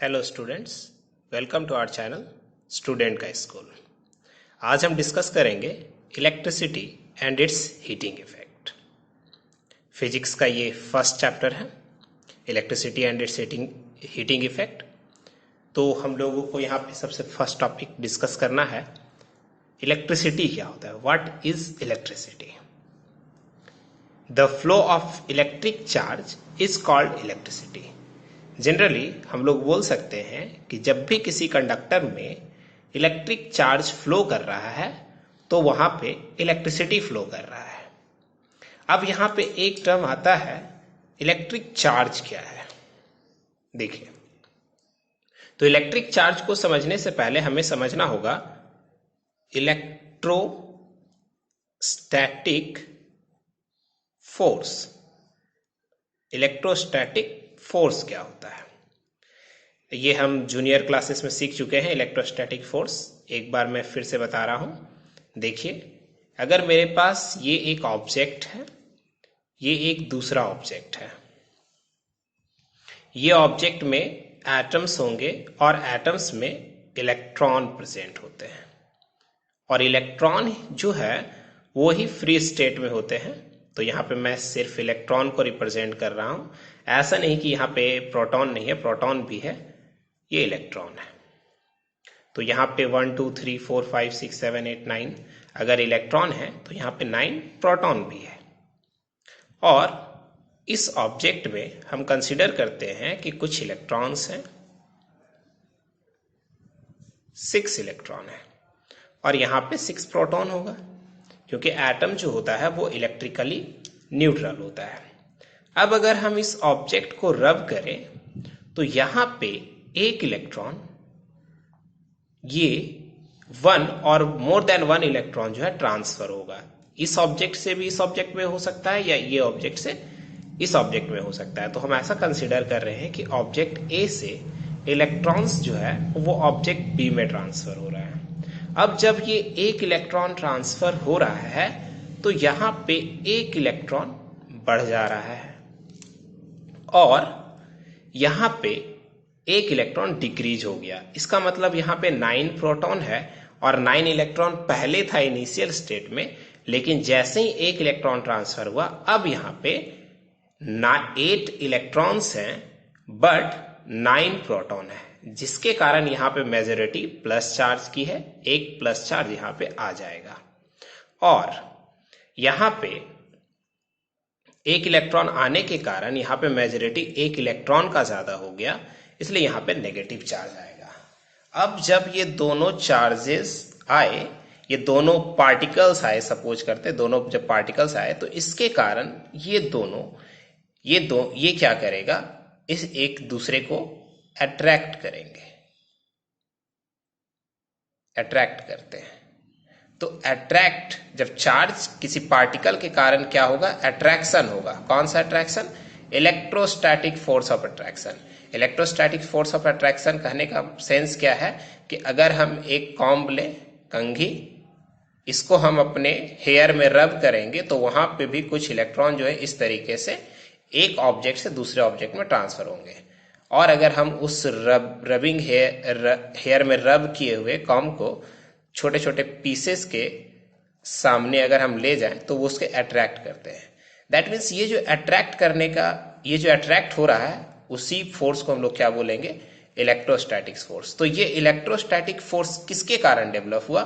Hello students, welcome to our channel student का school. आज हम डिस्कस करेंगे electricity and its heating effect. Physics का ये फर्स्ट चैप्टर है, electricity and its heating effect. तो हम लोगों को यहाँ पे सबसे फर्स्ट टॉपिक डिस्कस करना है, इलेक्ट्रिसिटी क्या होता है, what is electricity. The flow of electric charge is called electricity. Generally हम लोग बोल सकते हैं कि जब भी किसी कंडक्टर में इलेक्ट्रिक चार्ज फ्लो कर रहा है तो वहां पे इलेक्ट्रिसिटी फ्लो कर रहा है। अब यहां पे एक टर्म आता है, इलेक्ट्रिक चार्ज क्या है। देखिए, तो इलेक्ट्रिक चार्ज को समझने से पहले हमें समझना होगा इलेक्ट्रोस्टैटिक फोर्स। इलेक्ट्रोस्टैटिक फोर्स क्या होता है ये हम जूनियर क्लासेस में सीख चुके हैं। इलेक्ट्रोस्टैटिक फोर्स एक बार मैं फिर से बता रहा हूं। देखिए, अगर मेरे पास ये एक ऑब्जेक्ट है, ये एक दूसरा ऑब्जेक्ट है, ये ऑब्जेक्ट में एटम्स होंगे और एटम्स में इलेक्ट्रॉन प्रेजेंट होते हैं, और इलेक्ट्रॉन जो है वो ही फ्री स्टेट में होते हैं। तो यहाँ पे मैं सिर्फ इलेक्ट्रॉन को रिप्रेजेंट कर रहा हूं, ऐसा नहीं कि यहाँ पे प्रोटॉन नहीं है, प्रोटॉन भी है, ये इलेक्ट्रॉन है। तो यहाँ पे 1 2 3 4 5 6 7 8 9 अगर इलेक्ट्रॉन है तो यहाँ पे 9 प्रोटॉन भी है। और इस ऑब्जेक्ट में हम कंसीडर करते हैं कि कुछ इलेक्ट्रॉन्स हैं, 6 इलेक्ट्रॉन है, और यहाँ पे 6 प्रोटॉन होगा, क्योंकि एटम जो होता है वो इलेक्ट्रिकली न्यूट्रल होता है। अब अगर हम इस ऑब्जेक्ट को रब करें तो यहां पे एक इलेक्ट्रॉन, ये 1 और मोर देन 1 इलेक्ट्रॉन जो है ट्रांसफर होगा। इस ऑब्जेक्ट से भी इस ऑब्जेक्ट में हो सकता है, या ये ऑब्जेक्ट से इस ऑब्जेक्ट में हो सकता है। तो हम ऐसा कंसीडर कर रहे हैं कि ऑब्जेक्ट ए से इलेक्ट्रॉन्स जो है वो ऑब्जेक्ट बी में ट्रांसफर हो रहा है। अब जब ये एक इलेक्ट्रॉन ट्रांसफर हो रहा है तो यहां पे एक इलेक्ट्रॉन बढ़ जा रहा है, और यहां पे एक इलेक्ट्रॉन डिक्रीज हो गया। इसका मतलब यहां पे 9 प्रोटॉन है और 9 इलेक्ट्रॉन पहले था इनिशियल स्टेट में, लेकिन जैसे ही एक इलेक्ट्रॉन ट्रांसफर हुआ अब यहां पे 8 इलेक्ट्रॉन्स हैं बट 9 प्रोटॉन है, जिसके कारण यहां पे मेजॉरिटी प्लस चार्ज की है, एक प्लस चार्ज यहां पे आ जाएगा। और यहां पे एक इलेक्ट्रॉन आने के कारण यहां पे मेजॉरिटी एक इलेक्ट्रॉन का ज्यादा हो गया, इसलिए यहां पे नेगेटिव चार्ज आएगा। अब जब ये दोनों चार्जेस आए, ये दोनों पार्टिकल्स आए, सपोज करते दोनों जब पार्टिकल्स आए, तो इसके कारण ये क्या करेगा, इस एक दूसरे को अट्रैक्ट करेंगे, अट्रैक्ट करते हैं। तो अट्रैक्ट, जब चार्ज किसी पार्टिकल के कारण क्या होगा, अट्रैक्शन होगा। कौन सा attraction? Electrostatic force of attraction. Electrostatic force of attraction कहने का सेंस क्या है कि अगर हम एक कॉम्ब लें, कंघी, इसको हम अपने हेयर में रब करेंगे तो वहां पे भी कुछ इलेक्ट्रॉन जो है इस तरीके से एक ऑब्जेक्ट से दूसरे ऑब्जेक्ट में ट्रांसफर होंगे। और अगर हम उस रबिंग हेयर में रब किए हुए कॉम्ब को छोटे छोटे पीसेस के सामने अगर हम ले जाएं तो वो उसके अट्रैक्ट करते हैं। दैट मीन्स ये जो अट्रैक्ट करने का, ये जो अट्रैक्ट हो रहा है, उसी फोर्स को हम लोग क्या बोलेंगे, इलेक्ट्रोस्टैटिक फोर्स। तो ये इलेक्ट्रोस्टैटिक फोर्स किसके कारण डेवलप हुआ?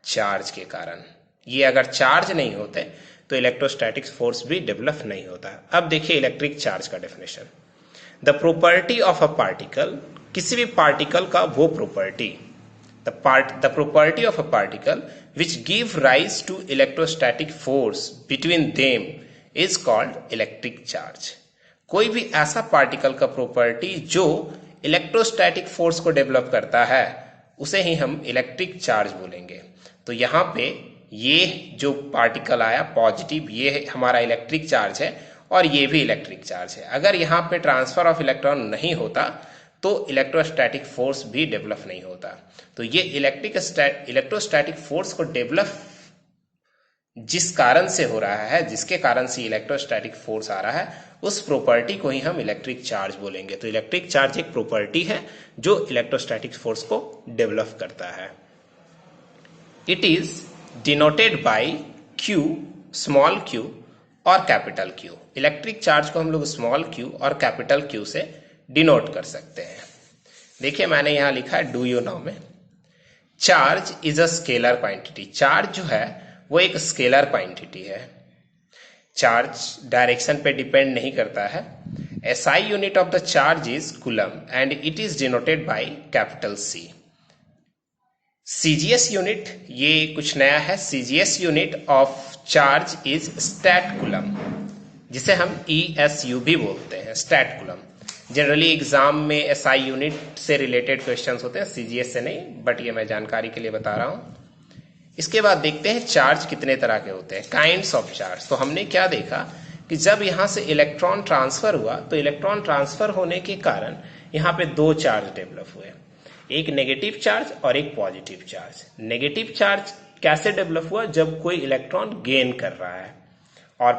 चार्ज के कारण। ये अगर चार्ज नहीं होते तो इलेक्ट्रोस्टैटिक फोर्स भी डेवलप नहीं होता। अब देखिए इलेक्ट्रिक चार्ज का definition. The property of a particle, किसी भी पार्टिकल का वो property, the property of a particle which give rise to electrostatic force between them is called electric charge। कोई भी ऐसा पार्टिकल का प्रॉपर्टी जो इलेक्ट्रोस्टैटिक फोर्स को डेवलप करता है उसे ही हम इलेक्ट्रिक चार्ज बोलेंगे। तो यहाँ पे ये जो पार्टिकल आया पॉजिटिव, ये हमारा इलेक्ट्रिक चार्ज है, और ये भी इलेक्ट्रिक चार्ज है। अगर यहाँ पे ट्रांसफर ऑफ इलेक्ट्रॉन नहीं होता तो इलेक्ट्रोस्टैटिक फोर्स भी डेवलप नहीं होता। तो ये इलेक्ट्रोस्टैटिक फोर्स को डेवलप जिस कारण से हो रहा है, जिसके कारण से इलेक्ट्रोस्टैटिक फोर्स आ रहा है, उस प्रॉपर्टी को ही हम इलेक्ट्रिक चार्ज बोलेंगे। तो इलेक्ट्रिक चार्ज एक प्रॉपर्टी है जो इलेक्ट्रोस्टैटिक फोर्स को डेवलप करता है। It is denoted by Q, small q और कैपिटल Q। इलेक्ट्रिक चार्ज को हम लोग स्मॉल q और कैपिटल Q से डिनोट कर सकते हैं। देखिए मैंने यहां लिखा है डू यू नो में, charge is a scalar quantity. Charge जो है वो एक स्केलर क्वांटिटी है। चार्ज डायरेक्शन पे डिपेंड नहीं करता है। SI unit of the charge is coulomb and it is denoted by capital C। CGS unit, ये कुछ नया है। CGS unit of charge is stat coulomb, जिसे हम ESU भी बोलते हैं, स्टैट कूलम। जनरली एग्जाम में SI यूनिट से रिलेटेड क्वेश्चंस होते हैं, CGS से नहीं, बट ये मैं जानकारी के लिए बता रहा हूं। इसके बाद देखते हैं चार्ज कितने तरह के होते हैं, काइंड्स ऑफ चार्ज। तो हमने क्या देखा कि जब यहां से इलेक्ट्रॉन ट्रांसफर हुआ तो इलेक्ट्रॉन ट्रांसफर होने के कारण यहां पे दो चार्ज डेवलप हुए, एक नेगेटिव चार्ज और एक पॉजिटिव चार्ज। नेगेटिव चार्ज कैसे डेवलप हुआ? जब कोई इलेक्ट्रॉन गेन कर रहा है। और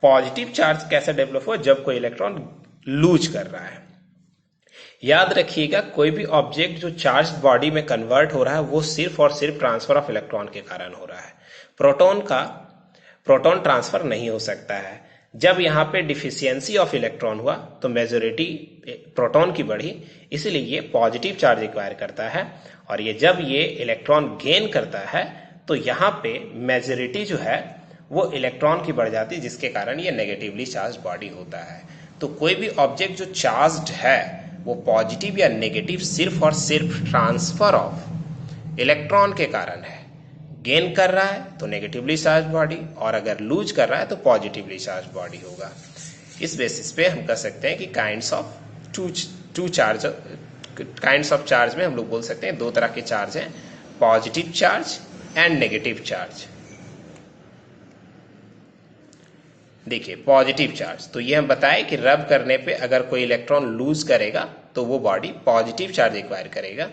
पॉजिटिव चार्ज कैसे डेवलप हुआ? जब कोई इलेक्ट्रॉन लूज कर रहा है। याद रखिएगा, कोई भी ऑब्जेक्ट जो चार्ज बॉडी में कन्वर्ट हो रहा है वो सिर्फ और सिर्फ ट्रांसफर ऑफ इलेक्ट्रॉन के कारण हो रहा है। प्रोटॉन ट्रांसफर नहीं हो सकता है। जब यहाँ पे डिफिशियंसी ऑफ इलेक्ट्रॉन हुआ तो मेजोरिटी प्रोटॉन की बढ़ी, इसलिए ये पॉजिटिव चार्ज रिक्वायर करता है। और ये जब ये इलेक्ट्रॉन गेन करता है तो यहाँ पे मेजोरिटी जो है वो इलेक्ट्रॉन की बढ़ जाती है, जिसके कारण ये नेगेटिवली चार्ज बॉडी होता है। तो कोई भी ऑब्जेक्ट जो चार्ज्ड है वो पॉजिटिव या नेगेटिव सिर्फ और सिर्फ ट्रांसफर ऑफ इलेक्ट्रॉन के कारण है। गेन कर रहा है तो नेगेटिवली चार्ज बॉडी, और अगर लूज कर रहा है तो पॉजिटिवली चार्ज बॉडी होगा। इस बेसिस पे हम कह सकते हैं कि काइंड्स ऑफ चार्ज में हम लोग बोल सकते हैं दो तरह के चार्ज हैं, positive charge and negative charge. देखिए पॉजिटिव चार्ज, तो ये हम बताए कि रब करने पे अगर कोई इलेक्ट्रॉन लूज करेगा तो वो बॉडी पॉजिटिव चार्ज रिक्वायर करेगा,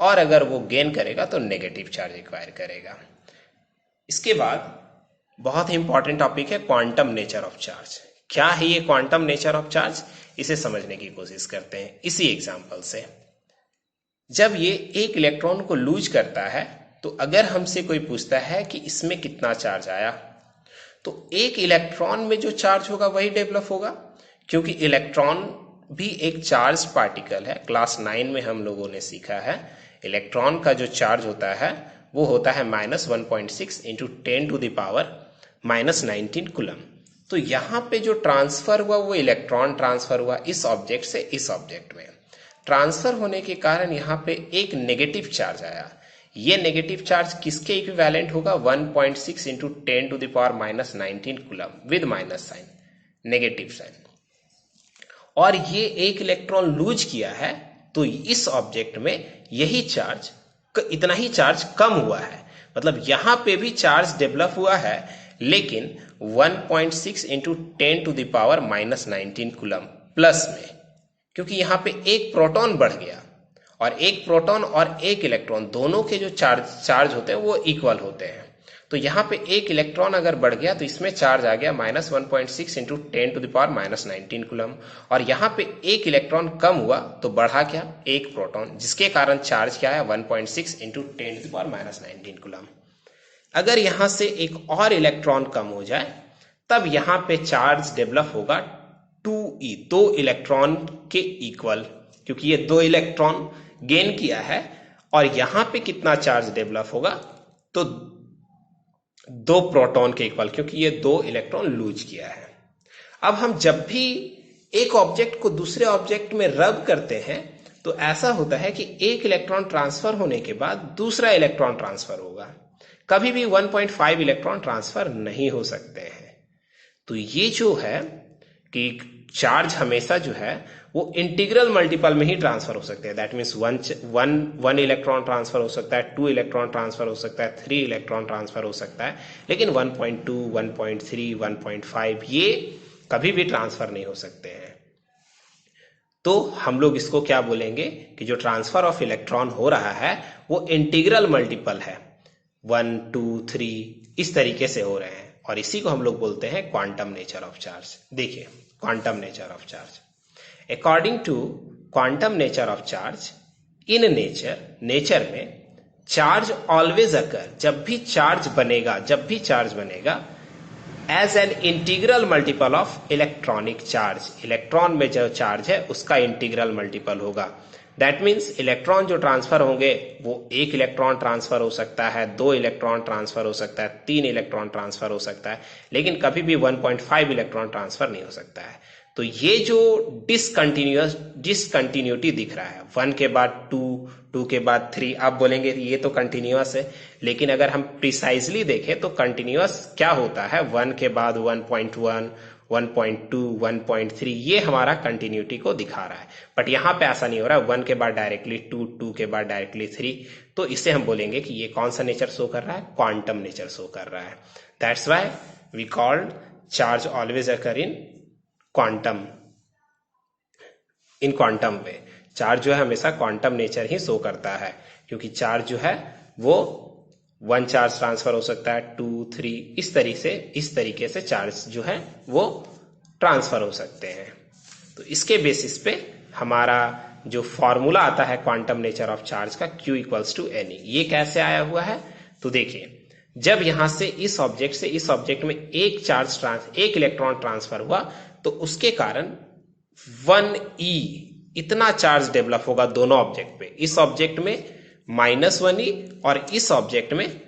और अगर वो गेन करेगा तो नेगेटिव चार्ज रिक्वायर करेगा। इसके बाद बहुत ही इंपॉर्टेंट टॉपिक है क्वांटम नेचर ऑफ चार्ज। क्या है ये क्वांटम नेचर ऑफ चार्ज? इसे समझने की कोशिश करते हैं इसी एग्जाम्पल से। जब ये एक इलेक्ट्रॉन को लूज करता है तो अगर हमसे कोई पूछता है कि इसमें कितना चार्ज आया, तो एक इलेक्ट्रॉन में जो चार्ज होगा वही डेवलप होगा, क्योंकि इलेक्ट्रॉन भी एक चार्ज पार्टिकल है। क्लास 9 में हम लोगों ने सीखा है इलेक्ट्रॉन का जो चार्ज होता है वो होता है -1.6 इंटू 10⁻⁻19 कूलम। तो यहाँ पे जो ट्रांसफर हुआ वो इलेक्ट्रॉन ट्रांसफर हुआ इस ऑब्जेक्ट से इस ऑब्जेक्ट में। ट्रांसफर होने के कारण यहाँ पे एक नेगेटिव चार्ज आया। ये नेगेटिव चार्ज किसके इक्विवेलेंट होगा? 1.6 into 10⁻⁻19 coulomb with minus sign, negative sign. और ये एक इलेक्ट्रॉन लूज किया है तो इस ऑब्जेक्ट में यही चार्ज, इतना ही चार्ज कम हुआ है। मतलब यहां पे भी चार्ज डेवलप हुआ है, लेकिन 1.6 इंटू 10⁻⁻19 कूलम प्लस में, क्योंकि यहां पे एक प्रोटॉन बढ़ गया, और एक प्रोटॉन और एक इलेक्ट्रॉन दोनों के जो चार्ज होते हैं वो इक्वल होते हैं। तो यहाँ पे एक इलेक्ट्रॉन अगर बढ़ गया तो इसमें चार्ज आ गया -1.6 इंटू 10⁻⁻19 कूलम, और यहाँ पे एक इलेक्ट्रॉन कम हुआ तो बढ़ा क्या? एक प्रोटॉन, जिसके कारण चार्ज क्या है? 1.6 इंटू 10⁻⁻19 कूलम। अगर यहाँ से एक और इलेक्ट्रॉन कम हो जाए तब यहाँ पे चार्ज डेवलप होगा 2e, 2 इलेक्ट्रॉन के इक्वल, क्योंकि ये 2 इलेक्ट्रॉन गेन किया है। और यहां पे कितना चार्ज डेवलप होगा? तो 2 प्रोटॉन के इक्वल, क्योंकि ये 2 इलेक्ट्रॉन लूज किया है। अब हम जब भी एक ऑब्जेक्ट को दूसरे ऑब्जेक्ट में रब करते हैं तो ऐसा होता है कि एक इलेक्ट्रॉन ट्रांसफर होने के बाद दूसरा इलेक्ट्रॉन ट्रांसफर होगा। कभी भी 1.5 इलेक्ट्रॉन ट्रांसफर नहीं हो सकते हैं। तो ये जो है कि चार्ज हमेशा जो है वो इंटीग्रल मल्टीपल में ही ट्रांसफर हो सकते हैं। That means one electron transfer हो सकता है, 2 इलेक्ट्रॉन ट्रांसफर हो सकता है, 3 इलेक्ट्रॉन ट्रांसफर हो सकता है, लेकिन 1.2, 1.3, 1.5 ये कभी भी ट्रांसफर नहीं हो सकते हैं। तो हम लोग इसको क्या बोलेंगे कि जो ट्रांसफर ऑफ इलेक्ट्रॉन हो रहा है वो इंटीग्रल मल्टीपल है, 1, 2, 3 इस तरीके से हो रहे हैं, और इसी को हम लोग बोलते हैं क्वांटम नेचर ऑफ चार्ज। देखिए quantum nature of charge. According to quantum nature of charge, in nature में चार्ज ऑलवेज अकर, जब भी चार्ज बनेगा as an integral multiple of electronic charge, electron में जो चार्ज है उसका इंटीग्रल मल्टीपल होगा। दैट मीन्स इलेक्ट्रॉन जो ट्रांसफर होंगे वो 1 इलेक्ट्रॉन ट्रांसफर हो सकता है, 2 इलेक्ट्रॉन ट्रांसफर हो सकता है, 3 इलेक्ट्रॉन ट्रांसफर हो सकता है, लेकिन कभी भी 1.5 इलेक्ट्रॉन ट्रांसफर नहीं हो सकता है। तो ये जो डिसकंटिन्यूटी दिख रहा है, 1 के बाद 2 के बाद 3, आप बोलेंगे ये तो कंटिन्यूअस है, लेकिन अगर हम प्रिसाइजली देखें तो कंटिन्यूअस क्या होता है, 1 के बाद 1.1, 1.2, 1.3, ये हमारा कंटिन्यूटी को दिखा रहा है। बट यहां पे ऐसा नहीं हो रहा है, 1 के बाद डायरेक्टली 2 के बाद डायरेक्टली 3, तो इससे हम बोलेंगे कि ये कौन सा नेचर शो कर रहा है, क्वांटम नेचर शो कर रहा है। That's why we called charge always occur in quantum way. Charge जो है हमेशा क्वांटम नेचर ही शो करता है, क्योंकि चार्ज जो है वो 1 चार्ज ट्रांसफर हो सकता है, 2, 3, इस तरीके से चार्ज जो है वो ट्रांसफर हो सकते हैं। तो इसके बेसिस पे हमारा जो फॉर्मूला आता है क्वांटम नेचर ऑफ चार्ज का, Q इक्वल्स टू NE, ये कैसे आया हुआ है, तो देखिए जब यहां से इस ऑब्जेक्ट में एक इलेक्ट्रॉन ट्रांसफर हुआ तो उसके कारण 1e इतना चार्ज डेवलप होगा दोनों ऑब्जेक्ट पे। इस ऑब्जेक्ट में -1e और इस ऑब्जेक्ट में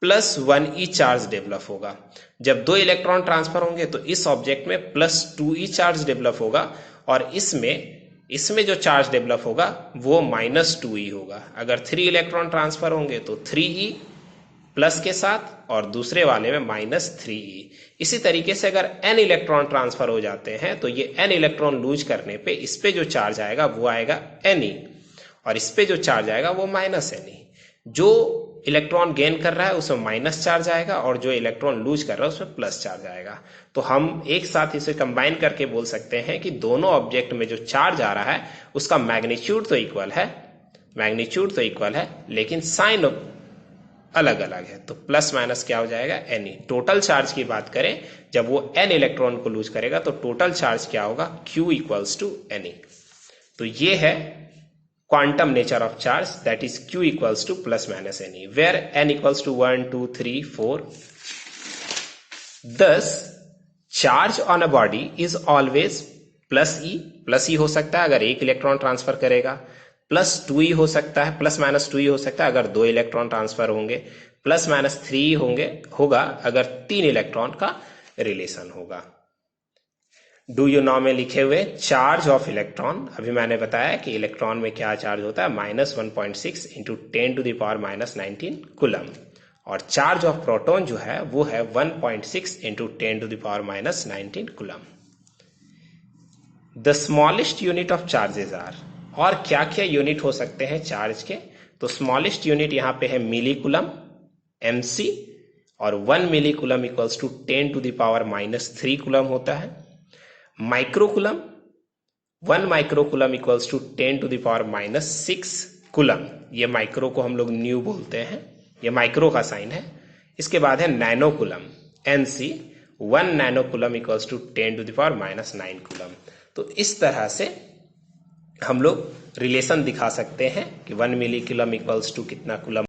+1e चार्ज डेवलप होगा। जब 2 इलेक्ट्रॉन ट्रांसफर होंगे तो इस ऑब्जेक्ट में +2e चार्ज डेवलप होगा, और इसमें जो चार्ज डेवलप होगा वो -2e होगा। अगर 3 इलेक्ट्रॉन ट्रांसफर होंगे तो 3e प्लस के साथ, और दूसरे वाले में -3e। इसी तरीके से अगर n इलेक्ट्रॉन ट्रांसफर हो जाते हैं तो ये n इलेक्ट्रॉन लूज करने पे इस पे जो चार्ज आएगा वो आएगा Ne, और इस पे जो चार्ज आएगा वो -Ne। जो इलेक्ट्रॉन गेन कर रहा है उसमें माइनस चार्ज आएगा, और जो इलेक्ट्रॉन लूज कर रहा है उसमें प्लस चार्ज आएगा। तो हम एक साथ इसे कंबाइन करके बोल सकते हैं कि दोनों ऑब्जेक्ट में जो चार्ज आ रहा है उसका मैग्नीट्यूड तो इक्वल है, लेकिन साइन अलग अलग है। तो प्लस माइनस क्या हो जाएगा, Ne। टोटल चार्ज की बात करें, जब वो n इलेक्ट्रॉन को लूज करेगा तो टोटल चार्ज क्या होगा, Q इक्वल्स टू Ne। तो ये है quantum nature of charge, that is Q equals to +-Ne, where n equals to 1, 2, 3, 4। Thus charge on a body is always +E हो सकता है अगर 1 इलेक्ट्रॉन ट्रांसफर करेगा, +2e हो सकता है, ±2e हो सकता है अगर 2 इलेक्ट्रॉन ट्रांसफर होंगे, ±3 होगा अगर 3 इलेक्ट्रॉन का रिलेशन होगा। डू यू नो में लिखे हुए चार्ज ऑफ इलेक्ट्रॉन, अभी मैंने बताया कि इलेक्ट्रॉन में क्या चार्ज होता है, -1.6 × 10⁻⁻19 कूलम, और चार्ज ऑफ प्रोटॉन जो है वो है 1.6 × 10⁻⁻19 coulomb. The smallest unit of charges are, और क्या क्या यूनिट हो सकते हैं चार्ज के, तो स्मॉलेस्ट यूनिट यहां पे है मिलीकूलम mc, और 1 मिलीकूलम इक्वल्स टू 10⁻³ कूलम होता है। Microcoulomb, 1 microcoulomb equals to 10⁻⁻6 coulomb, ये माइक्रो को हम लोग न्यू बोलते हैं, ये माइक्रो का साइन है। इसके बाद है नैनोकूलम nc, 1 नैनोकूलम इक्वल्स टू 10⁻⁹ कूलम। तो इस तरह से हम लोग रिलेशन दिखा सकते हैं कि 1 मिलीकूलम इक्वल्स टू कितना कूलम